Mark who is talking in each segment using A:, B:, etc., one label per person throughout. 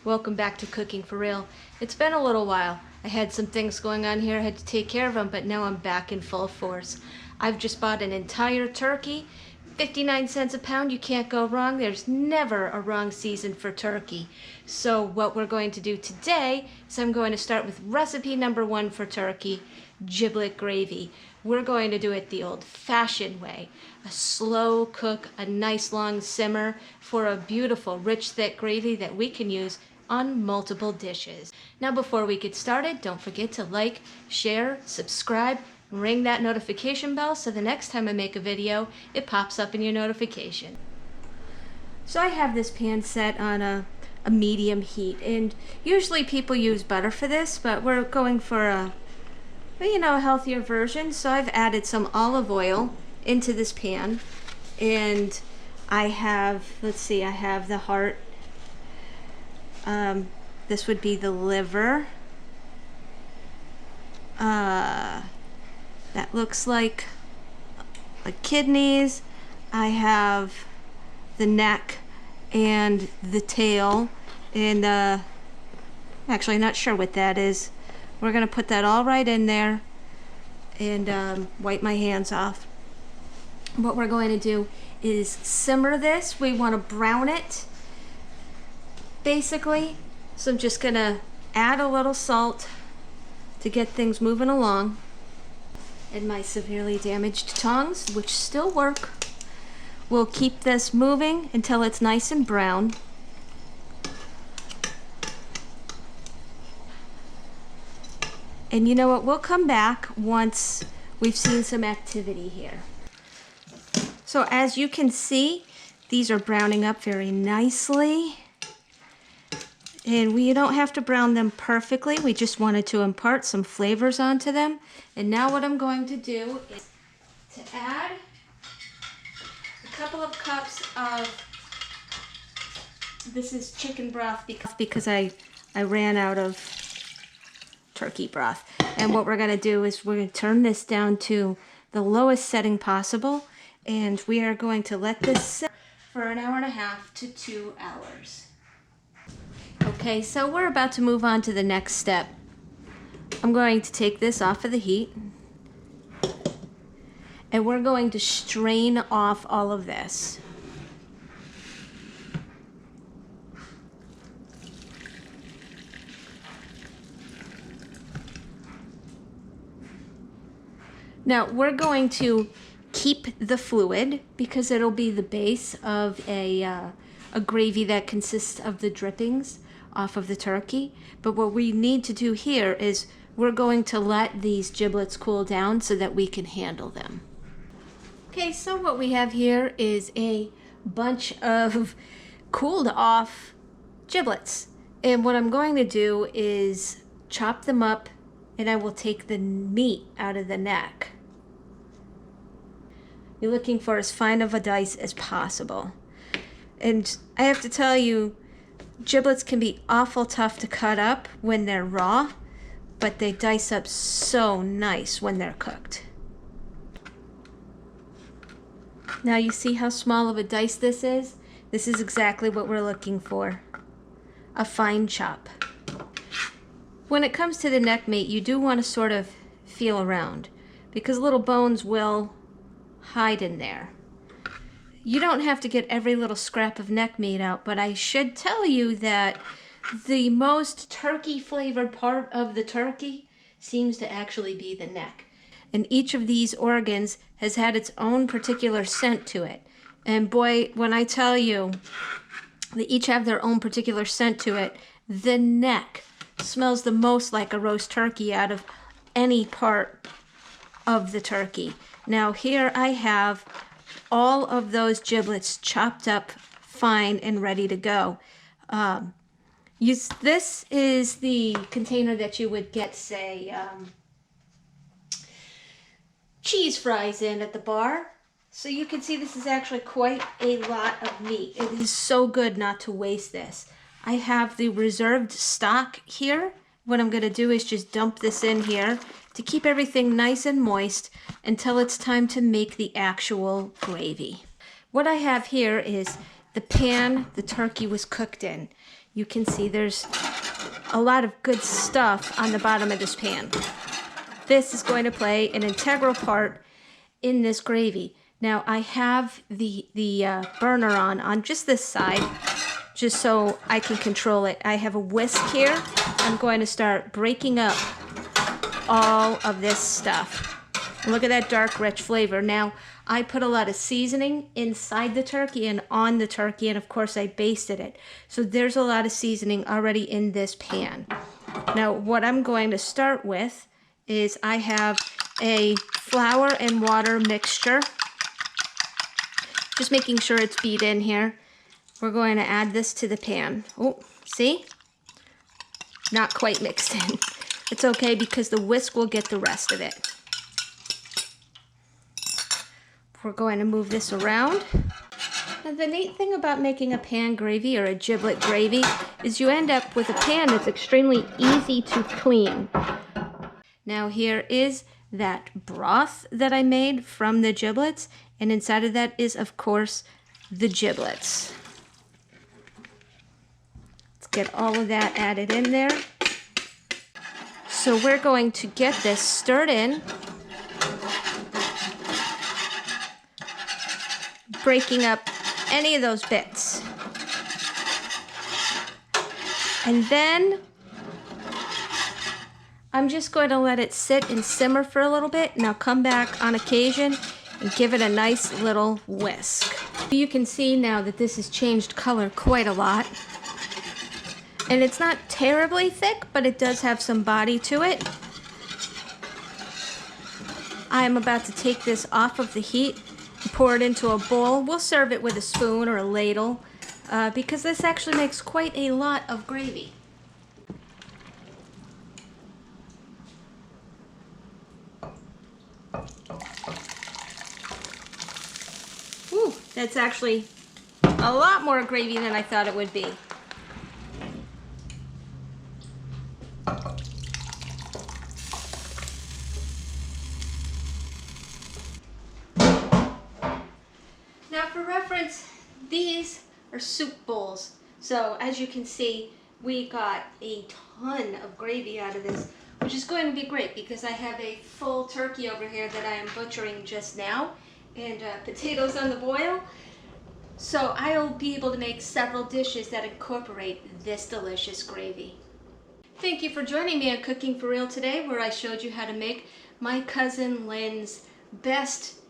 A: Welcome back to Cooking for Real. It's been a little while. I had some things going on here, I had to take care of them, but now I'm back in full force. I've just bought an entire turkey, 59 cents a pound. You can't go wrong. There's never a wrong season for turkey. So what we're going to do today is I'm going to start with recipe number 1 for turkey, giblet gravy. We're going to do it the old-fashioned way, a slow cook, a nice long simmer for a beautiful, rich, thick gravy that we can use on multiple dishes. Now before we get started, don't forget to like, share, subscribe, and ring that notification bell so the next time I make a video, it pops up in your notification. So I have this pan set on a medium heat, and usually people use butter for this, but we're going for a healthier version. So I've added some olive oil into this pan, and I have, I have the heart. This would be the liver. That looks like kidneys. I have the neck and the tail, and actually not sure what that is. We're gonna put that all right in there and wipe my hands off. What we're going to do is simmer this. We want to brown it basically. So I'm just gonna add a little salt to get things moving along. And my severely damaged tongs, which still work, will keep this moving until it's nice and brown. And you know what, we'll come back once we've seen some activity here. So as you can see, these are browning up very nicely. And we don't have to brown them perfectly. We just wanted to impart some flavors onto them. And now what I'm going to do is to add a couple of cups of, this is chicken broth because I ran out of turkey broth. And what we're gonna do is we're gonna turn this down to the lowest setting possible, and we are going to let this sit for an hour and a half to 2 hours. Okay, so we're about to move on to the next step. I'm going to take this off of the heat, and we're going to strain off all of this. Now we're going to keep the fluid because it'll be the base of a gravy that consists of the drippings off of the turkey. But what we need to do here is we're going to let these giblets cool down so that we can handle them. Okay, so what we have here is a bunch of cooled off giblets. And what I'm going to do is chop them up, and I will take the meat out of the neck. You're looking for as fine of a dice as possible. And I have to tell you, giblets can be awful tough to cut up when they're raw, but they dice up so nice when they're cooked. Now you see how small of a dice this is? This is exactly what we're looking for. A fine chop. When it comes to the neck meat, you do want to sort of feel around because little bones will hide in there. You don't have to get every little scrap of neck meat out, but I should tell you that the most turkey flavored part of the turkey seems to actually be the neck. And each of these organs has had its own particular scent to it. And boy, when I tell you they each have their own particular scent to it, the neck smells the most like a roast turkey out of any part of the turkey. Now here I have all of those giblets chopped up fine and ready to go. This is the container that you would get, say, cheese fries in at the bar. So you can see this is actually quite a lot of meat. It is so good not to waste this. I have the reserved stock here. What I'm going to do is just dump this in here to keep everything nice and moist until it's time to make the actual gravy. What I have here is the pan the turkey was cooked in. you can see there's a lot of good stuff on the bottom of this pan. This is going to play an integral part in this gravy. Now I have the burner on just this side, just so I can control it. I have a whisk here. I'm going to start breaking up all of this stuff. Look at that dark, rich flavor. Now, I put a lot of seasoning inside the turkey and on the turkey, and of course I basted it. So there's a lot of seasoning already in this pan. Now, what I'm going to start with is I have a flour and water mixture. Just making sure it's beat in here. We're going to add this to the pan. Oh, see? Not quite mixed in. It's okay because the whisk will get the rest of it. We're going to move this around. Now the neat thing about making a pan gravy or a giblet gravy is you end up with a pan that's extremely easy to clean. Now here is that broth that I made from the giblets, and inside of that is of course the giblets. Let's get all of that added in there. So we're going to get this stirred in, breaking up any of those bits. And then I'm just going to let it sit and simmer for a little bit, and I'll come back on occasion and give it a nice little whisk. You can see now that this has changed color quite a lot. And it's not terribly thick, but it does have some body to it. I'm about to take this off of the heat and pour it into a bowl. We'll serve it with a spoon or a ladle because this actually makes quite a lot of gravy. Ooh, that's actually a lot more gravy than I thought it would be. Now for reference, these are soup bowls. So as you can see, we got a ton of gravy out of this, which is going to be great because I have a full turkey over here that I am butchering just now, and potatoes on the boil. So I'll be able to make several dishes that incorporate this delicious gravy. Thank you for joining me on Cooking for Real today, where I showed you how to make my cousin Lynn's best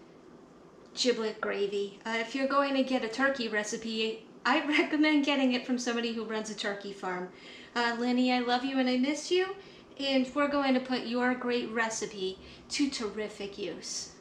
A: giblet gravy. If you're going to get a turkey recipe, I recommend getting it from somebody who runs a turkey farm. Lynnie, I love you and I miss you, and we're going to put your great recipe to terrific use.